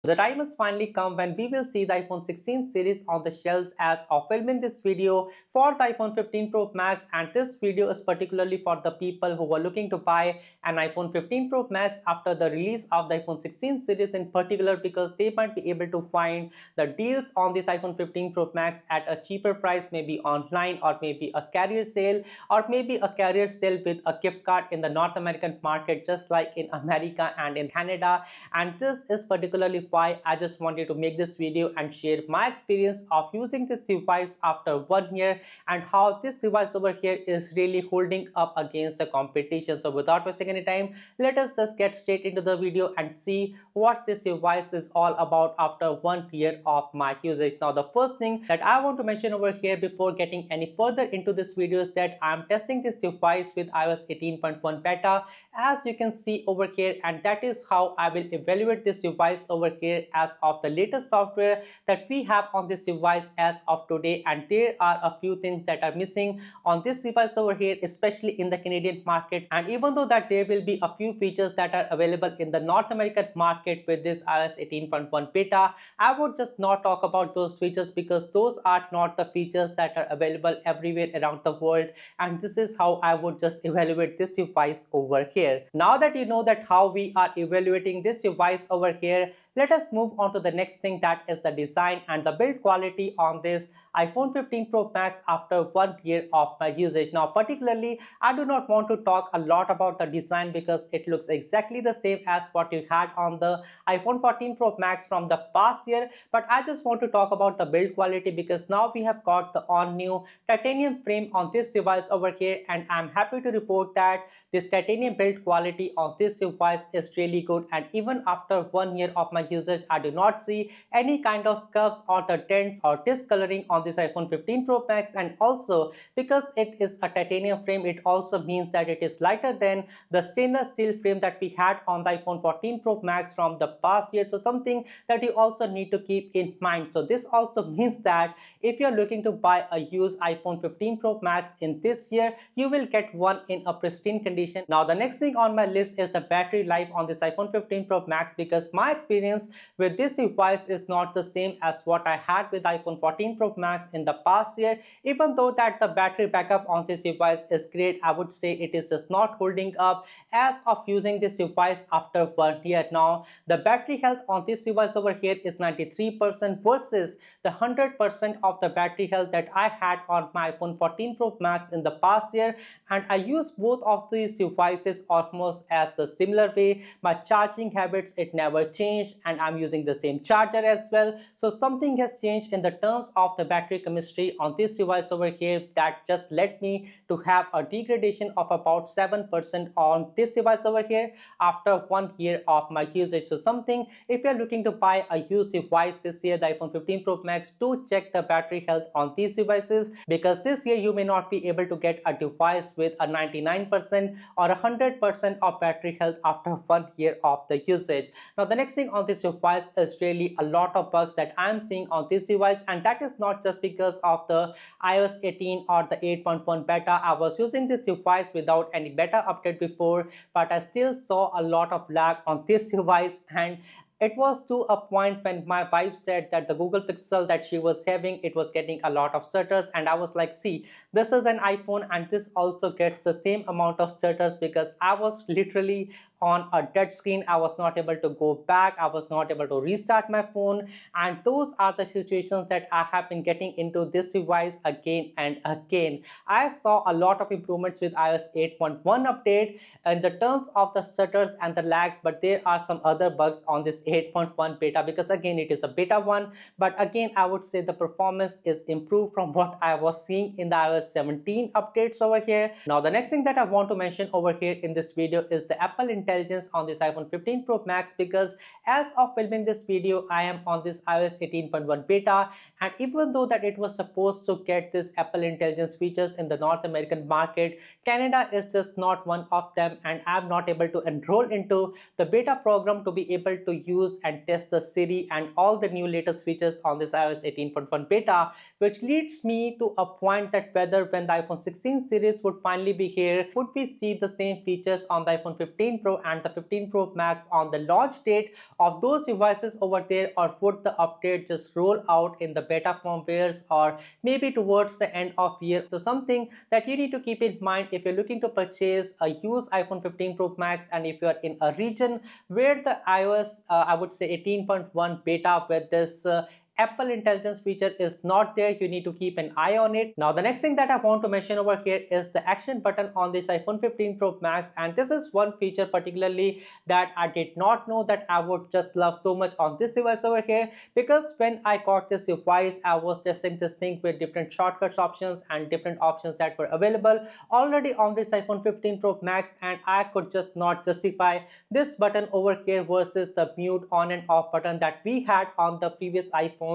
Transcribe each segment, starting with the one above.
The time has finally come when we will see the iPhone 16 series on the shelves as of filming this video for the iPhone 15 Pro Max, and this video is particularly for the people who are looking to buy an iPhone 15 Pro Max after the release of the iPhone 16 series in particular, because they might be able to find the deals on this iPhone 15 Pro Max at a cheaper price, maybe online or maybe a carrier sale or maybe a carrier sale with a gift card in the North American market, just like in America and in Canada. And this is particularly why I just wanted to make this video and share my experience of using this device after 1 year and how this device over here is really holding up against the competition. So without wasting any time, let us just get straight into the video and see what this device is all about after 1 year of my usage. Now the first thing that I want to mention over here before getting any further into this video is that I'm testing this device with iOS 18.1 beta, as you can see over here, and that is how I will evaluate this device over here as of the latest software that we have on this device as of today. And there are a few things that are missing on this device over here, especially in the Canadian market. And even though that there will be a few features that are available in the North American market with this iOS 18.1 beta, I would just not talk about those features because those are not the features that are available everywhere around the world. And this is how I would just evaluate this device over here. Now that you know that how we are evaluating this device over here, let us move on to the next thing, that is the design and the build quality on this iPhone 15 Pro Max after 1 year of my usage. Now particularly, I do not want to talk a lot about the design because it looks exactly the same as what you had on the iPhone 14 Pro Max from the past year, but I just want to talk about the build quality because now we have got the all new titanium frame on this device over here, and I'm happy to report that this titanium build quality on this device is really good. And even after 1 year of my usage, I do not see any kind of scuffs or the dents or discoloring on this iPhone 15 Pro Max. And also, because it is a titanium frame, it also means that it is lighter than the stainless steel frame that we had on the iPhone 14 Pro Max from the past year. So something that you also need to keep in mind. So this also means that if you're looking to buy a used iPhone 15 Pro Max in this year, you will get one in a pristine condition. Now the next thing on my list is the battery life on this iPhone 15 Pro Max, because my experience with this device is not the same as what I had with iPhone 14 Pro Max in the past year. Even though that the battery backup on this device is great, I would say it is just not holding up as of using this device after 1 year. Now the battery health on this device over here is 93% versus the 100% of the battery health that I had on my iPhone 14 Pro Max in the past year. And I use both of these devices almost as the similar way. My charging habits, it never changed, and I'm using the same charger as well. So something has changed in the terms of the battery chemistry on this device over here that just led me to have a degradation of about 7% on this device over here after 1 year of my usage. So something, if you're looking to buy a used device this year, the iPhone 15 Pro Max, do check the battery health on these devices, because this year you may not be able to get a device with a 99% or 100% of battery health after 1 year of the usage. Now the next thing on this device is really a lot of bugs that I'm seeing on this device, and that is not just because of the iOS 18 or the 8.1 beta. I was using this device without any beta update before, but I still saw a lot of lag on this device. And it was to a point when my wife said that the Google Pixel that she was having, it was getting a lot of stutters, and I was like, see, this is an iPhone and this also gets the same amount of stutters, because I was literally on a dead screen. I was not able to go back, I was not able to restart my phone, and those are the situations that I have been getting into this device again and again. I saw a lot of improvements with iOS 8.1 update in the terms of the stutters and the lags, but there are some other bugs on this 8.1 beta, because again it is a beta one. But again, I would say the performance is improved from what I was seeing in the iOS 17 updates over here. Now the next thing that I want to mention over here in this video is the Apple intelligence on this iPhone 15 Pro Max, because as of filming this video, I am on this iOS 18.1 beta, and even though that it was supposed to get this Apple intelligence features in the North American market, Canada is just not one of them, and I'm not able to enroll into the beta program to be able to use and test the Siri and all the new latest features on this iOS 18.1 beta, which leads me to a point that whether when the iPhone 16 series would finally be here, would we see the same features on the iPhone 15 Pro Pro and the 15 Pro Max on the launch date of those devices over there, or would the update just roll out in the beta firmwares or maybe towards the end of year? So something that you need to keep in mind if you're looking to purchase a used iPhone 15 Pro Max, and if you're in a region where the iOS I would say 18.1 beta with this Apple Intelligence feature is not there, you need to keep an eye on it. Now the next thing that I want to mention over here is the action button on this iPhone 15 Pro Max, and this is one feature particularly that I did not know that I would just love so much on this device over here, because when I got this device I was testing this thing with different shortcuts options and different options that were available already on this iPhone 15 Pro Max, and I could just not justify this button over here versus the mute on and off button that we had on the previous iPhone.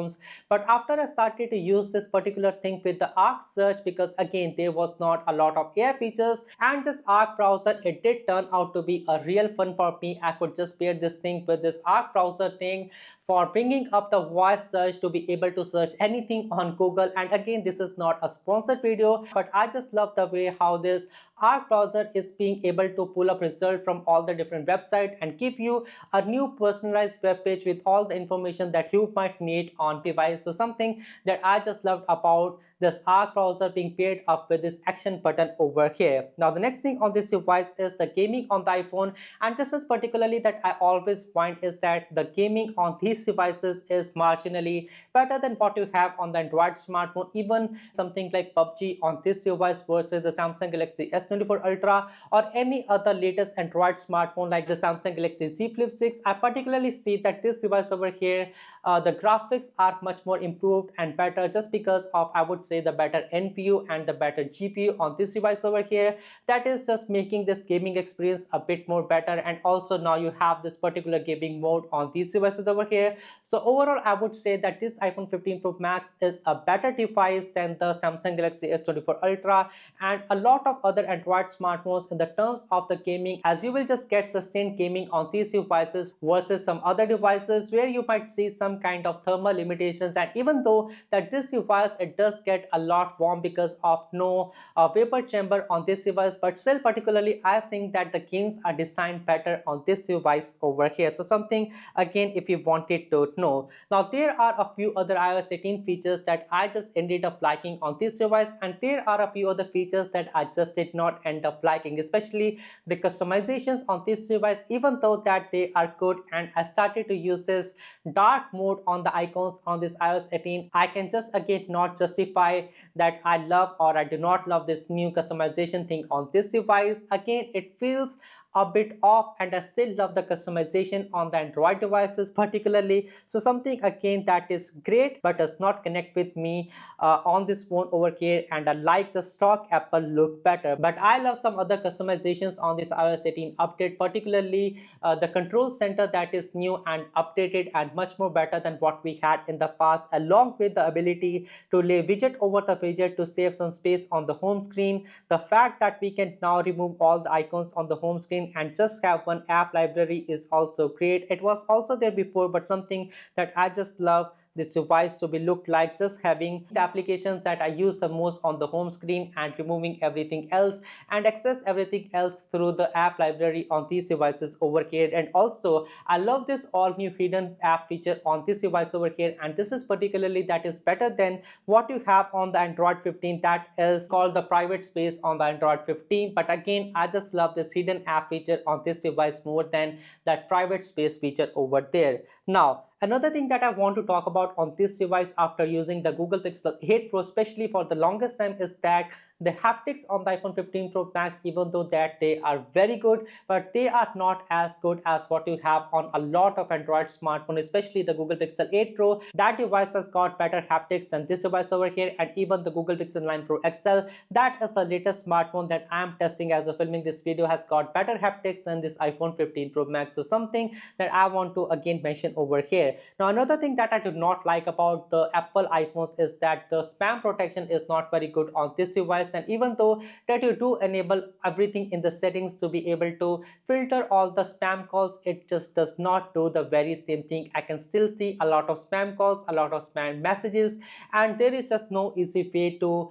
But after I started to use this particular thing with the Arc search, because again there was not a lot of AI features, and this Arc browser, it did turn out to be a real fun for me. I could just pair this thing with this Arc browser thing for bringing up the voice search to be able to search anything on Google. And again, this is not a sponsored video, but I just love the way how this Arc browser is being able to pull up results from all the different websites and give you a new personalized web page with all the information that you might need on device. So something that I just loved about this Arc browser being paired up with this action button over here. Now the next thing on this device is the gaming on the iPhone, and this is particularly that I always find is that the gaming on these devices is marginally better than what you have on the Android smartphone. Even something like PUBG on this device versus the Samsung Galaxy S24 Ultra or any other latest Android smartphone like the Samsung Galaxy Z Flip 6, I particularly see that this device over here, the graphics are much more improved and better, just because of, I would say, the better NPU and the better GPU on this device over here. That is just making this gaming experience a bit more better. And also now you have this particular gaming mode on these devices over here. So overall, I would say that this iPhone 15 Pro Max is a better device than the Samsung Galaxy S24 Ultra and a lot of other Android smartphones in the terms of the gaming, as you will just get sustained gaming on these devices versus some other devices where you might see some kind of thermal limitations. And even though that this device, it does get a lot warm because of no vapor chamber on this device, but still particularly I think that the games are designed better on this device over here. So something again if you wanted to know. Now there are a few other iOS 18 features that I just ended up liking on this device, and there are a few other features that I just did not end up liking, especially the customizations on this device. Even though that they are good and I started to use this dark mode on the icons on this iOS 18, I can just again not justify that I love or I do not love this new customization thing on this device. Again, it feels a bit off, and I still love the customization on the Android devices particularly. So something again that is great but does not connect with me on this phone over here, and I like the stock Apple look better. But I love some other customizations on this iOS 18 update, particularly the control center that is new and updated and much more better than what we had in the past, along with the ability to lay widget over the widget to save some space on the home screen. The fact that we can now remove all the icons on the home screen and just have one app library is also great. It was also there before, but something that I just love this device to be looked like, just having the applications that I use the most on the home screen and removing everything else and access everything else through the app library on these devices over here. And also I love this all new hidden app feature on this device over here, and this is particularly that is better than what you have on the Android 15, that is called the private space on the Android 15. But again, I just love this hidden app feature on this device more than that private space feature over there. Now another thing that I want to talk about on this device after using the Google Pixel 8 Pro, especially for the longest time, is that the haptics on the iPhone 15 Pro Max, even though that they are very good, but they are not as good as what you have on a lot of Android smartphones, especially the Google Pixel 8 Pro. That device has got better haptics than this device over here, and even the Google Pixel 9 Pro XL, that is the latest smartphone that I am testing as of filming this video, has got better haptics than this iPhone 15 Pro Max. So something that I want to again mention over here. Now another thing that I do not like about the Apple iPhones is that the spam protection is not very good on this device. device, and even though that you do enable everything in the settings to be able to filter all the spam calls, it just does not do the very same thing. I can still see a lot of spam calls, a lot of spam messages, and there is just no easy way to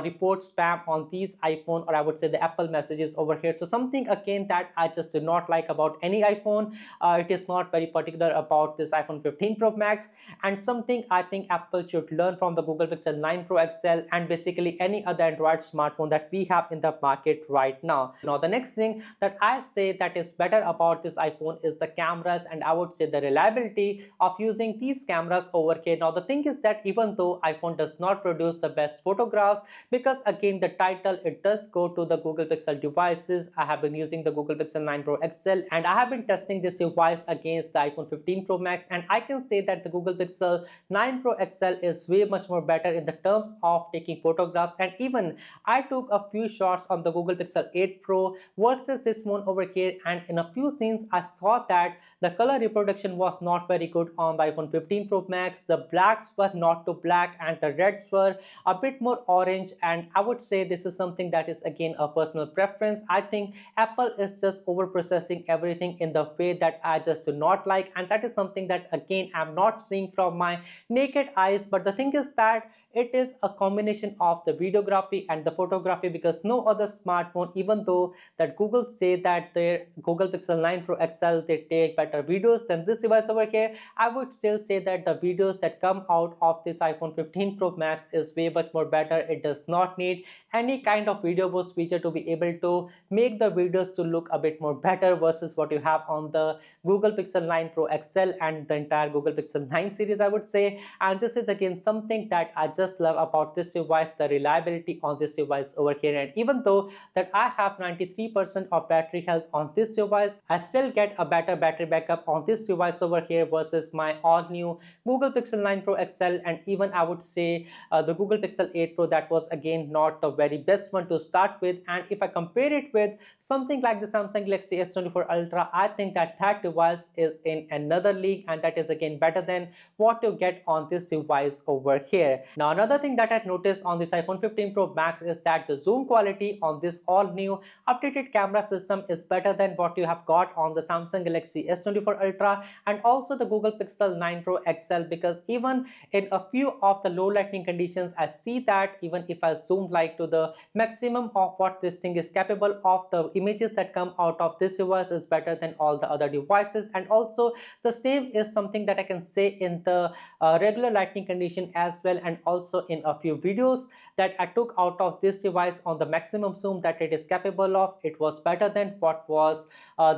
report spam on these iPhone, or I would say the Apple messages over here. So something again that I just do not like about any iPhone. It is not very particular about this iPhone 15 Pro Max, and something I think Apple should learn from the Google Pixel 9 Pro XL and basically any other Android smartphone that we have in the market right now. Now the next thing that I say that is better about this iPhone is the cameras, and I would say the reliability of using these cameras over here. Now the thing is that even though iPhone does not produce the best photographs, because again the title, it does go to the Google Pixel devices. I have been using the Google Pixel 9 Pro XL, and I have been testing this device against the iPhone 15 Pro Max, and I can say that the Google Pixel 9 Pro XL is way much more better in the terms of taking photographs. And even I took a few shots on the Google Pixel 8 Pro versus this one over here, and in a few scenes I saw that the color reproduction was not very good on the iPhone 15 Pro Max. The blacks were not too black and the reds were a bit more orange, and I would say this is something that is again a personal preference. I think Apple is just over processing everything in the way that I just do not like, and that is something that again I'm not seeing from my naked eyes. But the thing is that it is a combination of the videography and the photography, because no other smartphone, even though that Google say that their Google Pixel 9 Pro XL they take better videos than this device over here, I would still say that the videos that come out of this iPhone 15 Pro Max is way much more better. It does not need any kind of video boost feature to be able to make the videos to look a bit more better versus what you have on the Google Pixel 9 Pro XL and the entire Google Pixel 9 series, I would say. And this is again something that I just love about this device, the reliability on this device over here. And even though that I have 93% of battery health on this device, I still get a better battery backup on this device over here versus my all new Google Pixel 9 Pro XL, and even I would say the Google Pixel 8 Pro, that was again not the very best one to start with. And if I compare it with something like the Samsung Galaxy S24 Ultra, I think that that device is in another league, and that is again better than what you get on this device over here. Now another thing that I noticed on this iPhone 15 Pro Max is that the zoom quality on this all new updated camera system is better than what you have got on the Samsung Galaxy S24 Ultra and also the Google Pixel 9 Pro XL, because even in a few of the low lighting conditions, I see that even if I zoom like to the maximum of what this thing is capable of, the images that come out of this device is better than all the other devices. And also the same is something that I can say in the regular lighting condition as well, and also in a few videos that I took out of this device on the maximum zoom that it is capable of, it was better than what was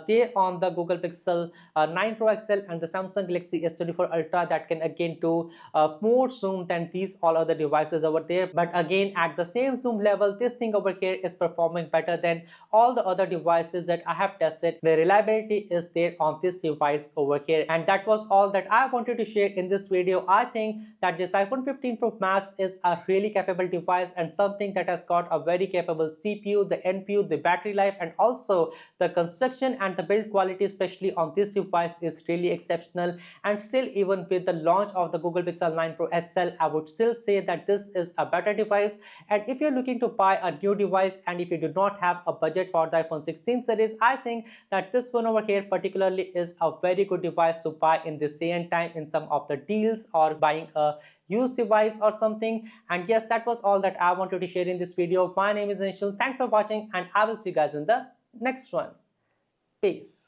there on the Google Pixel 9 Pro XL and the Samsung Galaxy S24 Ultra, that can again do more zoom than these all other devices over there. But again, at the same zoom level, this thing over here is performing better than all the other devices that I have tested. The reliability is there on this device over here. And that was all that I wanted to share in this video. I think that this iPhone 15 Pro Max is a really capable device and something that has got a very capable CPU, the NPU, the battery life, and also the construction and the build quality, especially on this device, is really exceptional. And still, even with the launch of the Google Pixel 9 Pro XL, I would still say that this is a better device. And if you're looking to buy a new device and if you do not have a budget for the iPhone 16 series, I think that this one over here particularly is a very good device to buy in the same time in some of the deals or buying a used device or something. And yes, that was all that I wanted to share in this video. My name is Anshul. Thanks for watching, and I will see you guys in the next one. Peace.